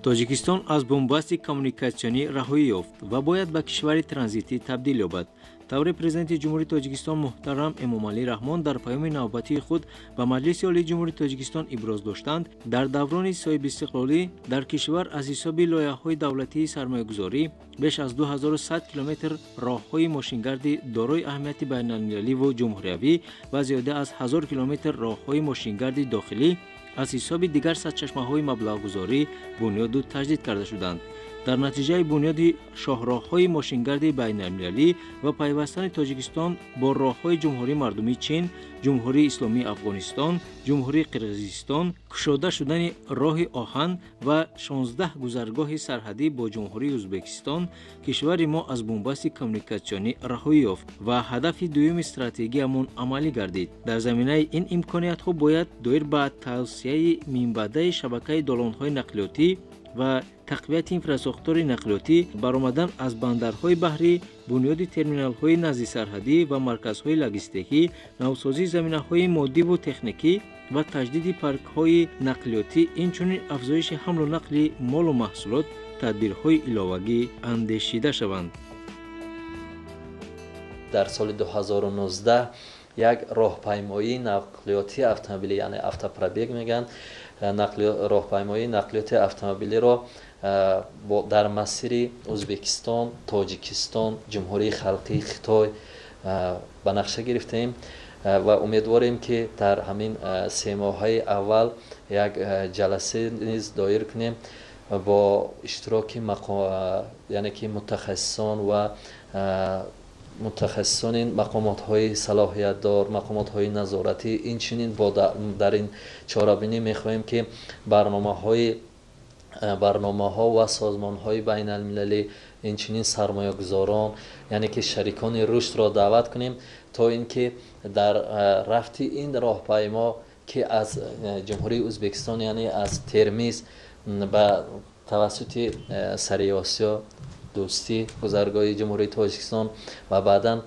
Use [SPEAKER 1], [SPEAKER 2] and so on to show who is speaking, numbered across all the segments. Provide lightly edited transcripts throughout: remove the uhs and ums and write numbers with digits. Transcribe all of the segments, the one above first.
[SPEAKER 1] тоҷикистон аз бомбасти коммуникатсионӣ раҳоӣ ёфт ва бояд ба кишвари транзитӣ табдил ёбад. тавре президенти ҷумҳурии тоҷикистон муҳтарам эмомалӣ раҳмон дар паёми навбатии худ ба маҷлиси олии ҷумҳурии тоҷикистон иброз доштанд, дар даврони соҳибистиқлолӣ дар кишвар аз ҳисоби лоиҳаҳои давлатии сармоягузорӣ беш аз 2100 километр роҳҳои мошингарди дорои аҳамияти байналмилаливу ҷумҳуриявӣ ва зиёда аз 1000 километр роҳҳои мошингарди дохилӣ аз ҳисоби дигар сарчашмаҳои маблағгузорӣ бунёду таҷдид карда шуданд. дар натиҷаи бунёди шоҳроҳҳои мошингарди байналмилалӣ ва пайвастани тоҷикистон бо роҳҳои ҷумҳурии мардумии чин, ҷумҳурии исломии афғонистон, ҷумҳурии қирғизистон, кушода шудани роҳи оҳан ва 16 гузаргоҳи сарҳадӣ бо ҷумҳурии ӯзбекистон, кишвари мо аз бомбасти коммуникатсионӣ раҳоӣ ёфт ва ҳадафи дуюми стратегиямон амалӣ гардид. дар заминаи ин имкониятҳо бояд доир ба тавсияи минбаъдаи шабакаи долонҳои нақлиётӣ ва тақвияти инфраструктураи нақлиётӣ, баромадан аз бандарҳои баҳрӣ, бунёди терминалҳои наздиксарҳадӣ ва марказҳои логистикӣ, навсозии заминаҳои моддиву техникӣ ва таҷдиди паркҳои нақлиётӣ, инчунин афзоиши ҳамлу нақли молу маҳсулот тадбирҳои иловагӣ андешида шаванд.
[SPEAKER 2] дар соли 2019 як роҳпаймоии нақлиёти автомобилӣ, яъне автопробег меган, роҳпаймоии нақлиёти автомобилиро дар масири Ӯзбекистон, Тоҷикистон, Ҷумҳурии Халқии Хитой ба нақша гирифтаем ва умедворем ки дар ҳамин 3 моҳаи аввал як ҷаласе низ доир кунем бо иштироки яъне ки мутахассисон ва мутахассисони мақомотҳои салоҳиятдор, мақомотҳои назоратӣ, инчунин дар ин чорабинӣ мехоҳем ки барномаҳо ва созмонҳои байналмилалӣ, инчунин сармоягузорон, яъне ки шарикони рушдро даъват кунем, то ин ки дар рафти ин роҳпаймо ки аз ҷумҳурии Ӯзбекистон, яъне аз Термиз ба тавассути Сари Осиё, дӯстӣ, гузаргоҳи ҷумҳурии Тоҷикистон ва баъдан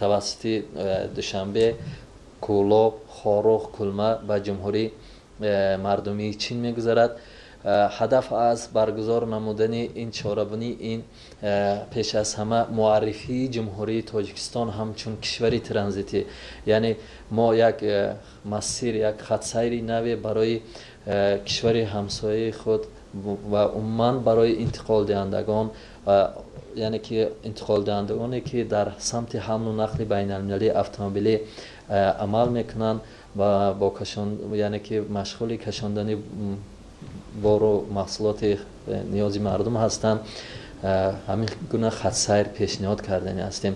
[SPEAKER 2] тавассути Душанбе, Кӯлоб, Хорух, Кулма ба ҷумҳурии мардумии Чин мегузарад. ҳадаф аз баргузор намудани ин чорабинӣ ин пеш аз ҳама муаррифии ҷумҳурии Тоҷикистон ҳамчун кишвари транзитӣ, яъне мо як масир, як хатсайри наве барои кишвари ҳамсояи худ ва умуман барои интиқолдиҳандагон, яъне ки интиқолдиҳандагоне ки дар самти ҳамлу нақли байналмилалии автомобилӣ амал мекунанд ва бо яъне ки машғули кашондани бору маҳсулоти ниёзи мардум ҳастанд, ҳамин гуна хатсайр пешниҳод кардани ҳастем.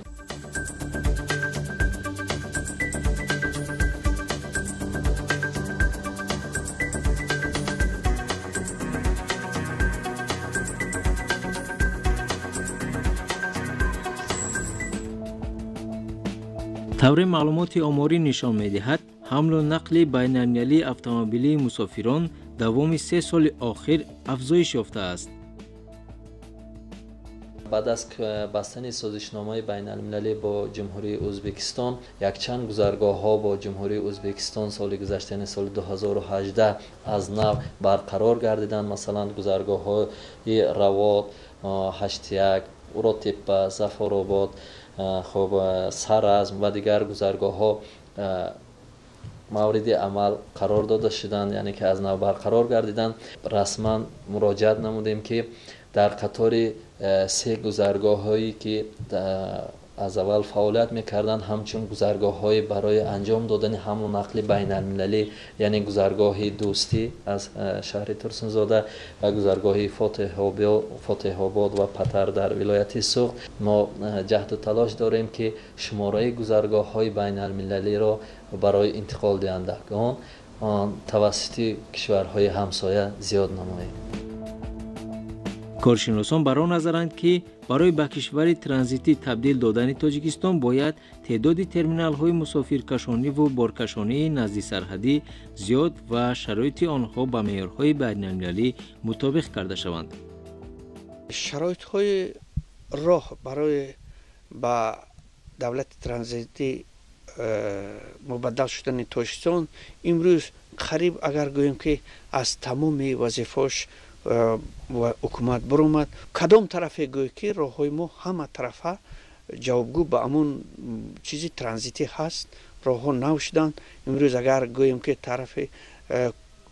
[SPEAKER 1] тавре маълумоти оморӣ нишон медиҳад, ҳамлу нақли байналмилалии автомобилии мусофирон давоми 3 соли охир афзоиш ёфтааст.
[SPEAKER 2] баъд аз бастани созишномаи байналмилалӣ бо ҷумҳурии Ӯзбекистон, якчанд гузаргоҳҳо бо ҷумҳурии Ӯзбекистон соли гузашта, яъне соли 2018 аз нав барқарор гардиданд. Масалан, гузаргоҳҳои Равод, Ҳаштияк, Уротеппа, Зафоробод, Саразм ва дигар гузаргоҳҳо мавриди амал қарор дода шуданд, яъне ки аз нав барқарор гардиданд. расман муроҷиат намудем ки дар қатори 3 гузаргоҳҳое ки аз аввал фаъолият мекарданд, ҳамчун гузаргоҳҳои барои анҷом додани ҳамлу нақли байналмилалӣ, яъне гузаргоҳи Дӯстӣ аз шаҳри Турсунзода ва гузаргоҳи Фотеҳобод ва Патар дар вилояти Суғд, мо ҷаҳду талош дорем ки шумораи гузаргоҳҳои байналмилалиро барои интиқолдиҳандагон тавассути кишварҳои ҳамсоя зиёд намоем.
[SPEAKER 1] коршиносон бар он назаранд ки барои ба кишвари транзитӣ табдил додани Тоҷикистон бояд теъдоди терминалҳои мусофиркашониву боркашонии наздиксарҳадӣ зиёд ва шароити онҳо ба меъёрҳои байналмилалӣ мутобиқ карда шаванд.
[SPEAKER 3] шароитҳои роҳ барои ба давлати транзитӣ мубаддал шудани Тоҷикистон имрӯз қариб агар гӯем ки аз тамоми вазифааш و حکومت برآمد کدام طرف گوی که راههای ما همه طرفه جوابگو به امون چیزی ترانزیتی هست راهها نو شدن امروز اگر گوییم که طرف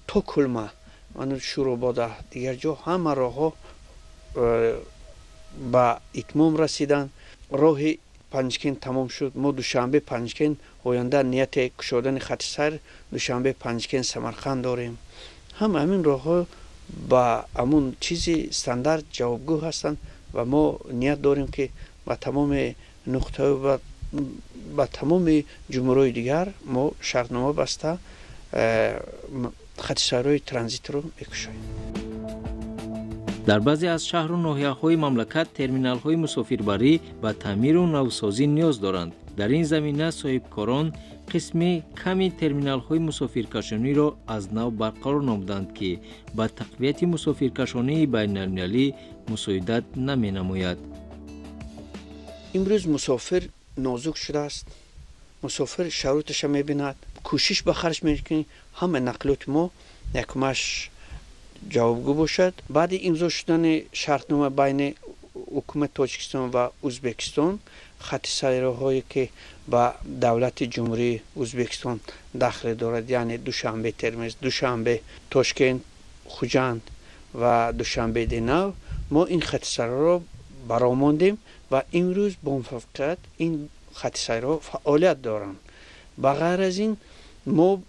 [SPEAKER 3] تو کلمه من شروع باده دیگر جا همه راهها به اتمام رسیدن راه پنجکن تمام شد ما دوشنبه پنجکن آینده نیت کشودن خط سیر دوشنبه پنجکن سمرقند داریم همین راهها با امون چیزی استاندارد جوابگو هستند و ما نیت داریم که با تمام نقطه و با تمام جمهورهای دیگر ما شرطنامه بسته خط سیرهای ترانزیت رو بکشاییم.
[SPEAKER 1] در بعضی از شهر و ناحیه‌های مملکت ترمینال‌های مسافربری و تعمیر و نوسازی نیاز دارند. در این زمینه صاحبکاران قسمی کمی ترمینال‌های مسافرکشانی را از نو برقرار نمودند که با تقویت مسافرکشانی بین‌المللی مساعدت نمی‌نماید.
[SPEAKER 3] امروز مسافر نازک شده است. مسافر شروطش می‌بیند. کوشش به خرج می‌کنیم همه نقلات ما یکمش جوابگو باشد. بعد امضا شدن شرطنامه بین حکومت تاجیکستان و ازبکستان خط سیرهایی که با دولت جمهوری ازبکستان دخل دارد یعنی دوشنبه ترمز، دوشنبه تاشکند، خوجند و دوشنبه دینو ما این خط سیرها را برآماندیم و امروز با موفقیت این خط سیرها فعالیت دارند. بغیر از این ما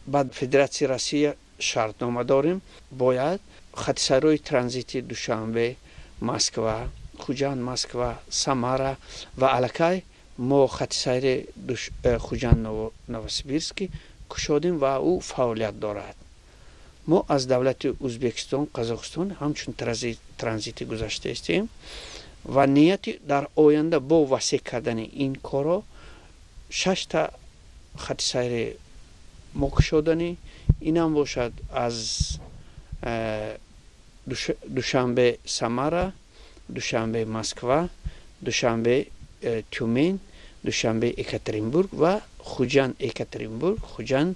[SPEAKER 3] با فدراسیون روسیه شرطنامه داریم باید خط سیرهای ترانزیتی دوشنبه مسکو، خوجند مسکو، سمارا و الکی ما خط سیر خوجند نوسیبیرسکی کشادیم و او فعالیت دارد. ما از دولت ازبکستان، قزاقستان همچون ترانزیتی گذاشته استیم و نیتی در آینده با وسیع کردن این کارا 6 تا خط سیر ما کشادنی این هم باشد از دوشنبه سمارا، دوشنبه مسکو، دوشنبه تیومن، دوشنبه اکاترینبورگ و خوجند اکاترینبورگ، خوجند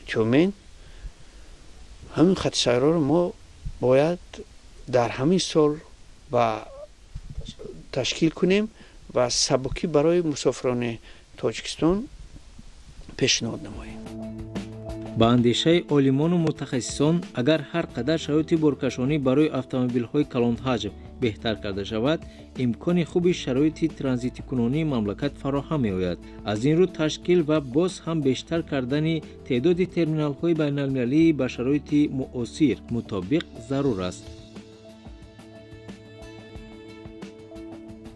[SPEAKER 3] تیومن. همین خط سیرها رو ما باید در همین سال با تشکیل کنیم و سبکی برای مسافران تاجیکستان پیشنهاد نماییم.
[SPEAKER 1] با اندیشه عالمان و متخصصان اگر هر قدر شرایط برکشانی برای اتومبیل‌های کلان‌حجم بهتر کرده شود امکان خوبی شرایط ترانزیت کنونی مملکت فراهم می‌آید. از این رو تشکیل و باز هم بیشتر کردن تعداد ترمینال‌های بین‌المللی با شرایط معاصر مطابق ضرور است.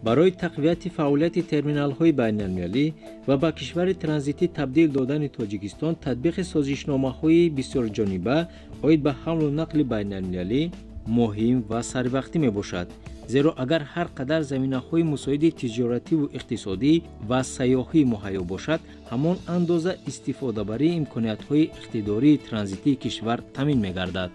[SPEAKER 1] برای تقویت فعالیت ترمینال‌های بین‌المللی و با کشور ترانزیتی تبدیل دادن تاجیکستان تطبیق سازشنامه‌های بسیار جانبه عاید به حمل و نقل بین‌المللی مهم و سروقتی میباشد، زیرا اگر هر قدر زمینه‌های مساعد تجارتی و اقتصادی و سیاحی مهیا باشد همان اندازه استفاده بری امکانیت‌های اقتداری ترانزیتی کشور تامین می‌گردد.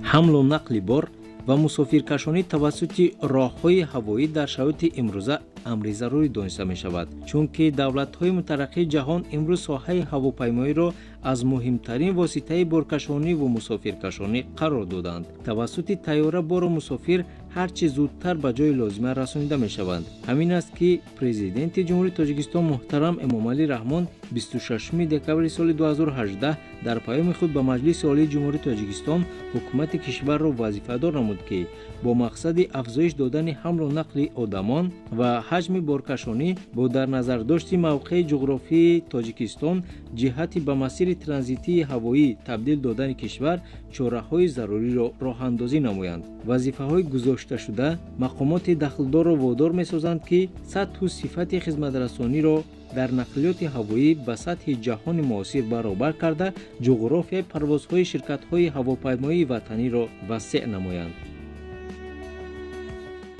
[SPEAKER 1] حمل و نقل بار و مسافرکشانی توسط راه‌های هوایی در شرایط امروزه امر ضروری دانسته می شود، چون که دولت‌های مترقی جهان امروز ساحه هواپیمایی را از مهمترین واسطه برکشانی و مسافرکشانی قرار دادند. توسط طیاره بار و مسافر هرچه زودتر به جای لازمه رسانیده می شوند. همین است که پرزیدنت جمهوری تاجیکستان محترم امامعلی رحمان 26 دکبر سال 2018 در پیام خود به مجلس عالی جمهوری تاجیکستان حکومت کشور را وظیفه‌دار نمود که با مقصد افزایش دادن حمل و نقل آدمان و حجم بارکشانی با در نظر داشت موقع جغرافی تاجیکستان جهت به مسیر ترانزیتی هوایی تبدیل دادن کشور چاره‌های ضروری را راه‌اندازی نمایند. وظیفه‌های گذاشته شده مقامات دخلدار را وادار می‌سازند که سطح و صفت خدمت‌رسانی را در نقلیات هوایی به سطح جهان معاصر برابر کرده جغرافیای پروازهای شرکت‌های هواپیمایی وطنی را وسیع نمایند.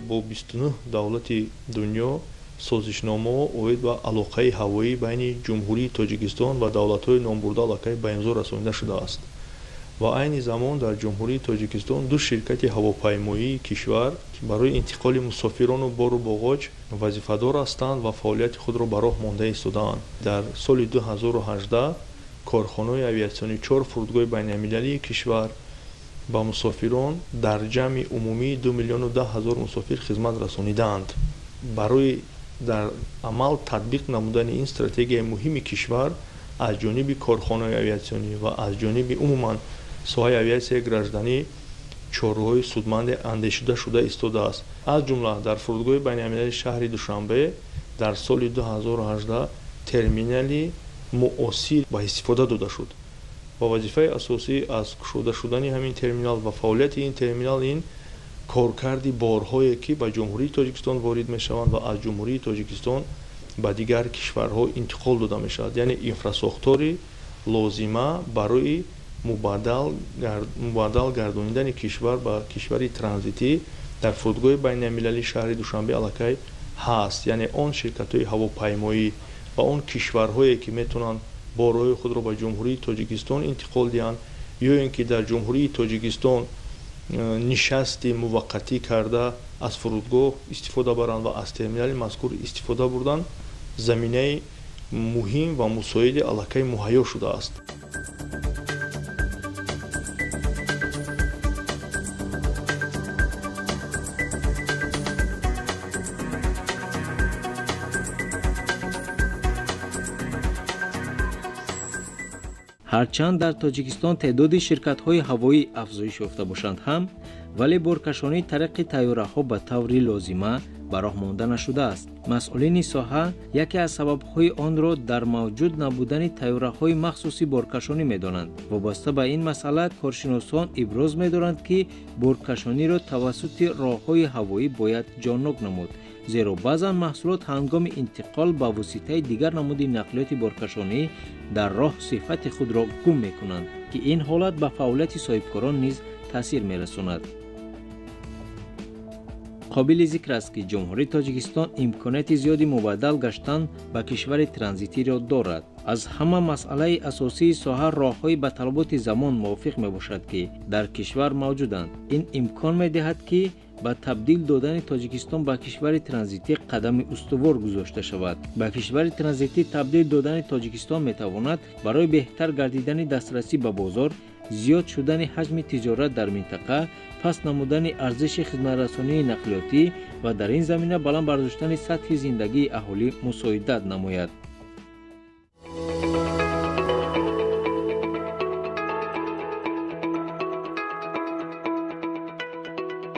[SPEAKER 4] با 29 دولت دنیا سازشنامه اوید با علاقه هوایی بین جمهوری تاجیکستان و دولت‌های نامبرده علاقه به امضا رسانیده شده است. و عین زمان در جمهوری تاجیکستان دو شرکت هواپیمایی کشور که برای انتقال مسافران و بار و باگاج وظیفه‌دار هستند و فعالیت خود را به راه مانده ایستاده‌اند. در سال 2018 کارخانه авиационی 4 فرودگاه بین‌المللی کشور با مسافران در جمع عمومی 2,10,000 مسافر خدمت رسانیدند. برای در عمل تطبیق نمودن این استراتژی مهم کشور از جانب کارخانه авиационی و از جانب عموما ساحه авиаtsiyaи گراژدانی چاره‌های سودمند اندیشیده شده ایستاده است. از جمله در فرودگاه بین‌المللی شهر دوشنبه در سال 2018 ترمینالی معاصر به استفاده داده شد. با وظیفه اساسی از گشوده شدن همین ترمینال و فعالیت این ترمینال این کارکرد بارهایی که به جمهوری تاجیکستان وارد میشوند و از جمهوری تاجیکستان به دیگر کشورها انتقال داده میشود، یعنی اینفراسтрукتوری لازمه برای مبادل گردانیدن کشور به کشوری ترانزیتی در فرودگاه بین‌المللی شهر دوشنبه علاقه هست. یعنی آن شرکت‌های هواپیمایی و آن کشورهایی که میتونن بارهای خود را به جمهوری تاجیکستان انتقال دهند یا اینکه در جمهوری تاجیکستان نشست موقتی کرده از فرودگاه استفاده برند و از ترمینال مذکور استفاده بردن، زمینه مهم و مساعد علاقه مهیا شده است.
[SPEAKER 1] هرچند در تاجیکستان تعداد شرکت‌های هوایی افزایش یافته باشند هم، ولی بارکشانی طریق طیاره‌ها به طور لازمه به راه مانده نشده است. مسئولین ساحه یکی از سبب‌های آن را در موجود نبودن طیاره‌های مخصوصی بارکشانی می‌دانند. وابسته به این مسئله کارشناسان ابراز می‌دارند که بارکشانی را توسط راه‌های هوایی باید جانب نمود، زیرا بعضا محصولات هنگام انتقال به واسطه دیگر نمود نقلیات بارکشانی در راه صفت خود را گم می‌کنند که این حالت به فعالیت صاحبکاران نیز تاثیر می‌رساند. قابل ذکر است که جمهوری تاجیکستان امکانات زیادی مبادل گشتن به کشور ترانزیتی را دارد. از همه مسئله اساسی ساحه راه‌های به طلبات زمان موافق میباشد که در کشور موجودند. این امکان می‌دهد که با تبدیل دادن تاجیکستان به کشور ترانزیتی قدم استوار گذاشته شود. به کشور ترانزیتی تبدیل دادن تاجیکستان میتواند برای بهتر گردیدن دسترسی به بازار، زیاد شدن حجم تجارت در منطقه، پس نمودن ارزش خدمت‌رسانی نقلیاتی و در این زمینه بلند برداشتن سطح زندگی اهالی مساعدت نماید.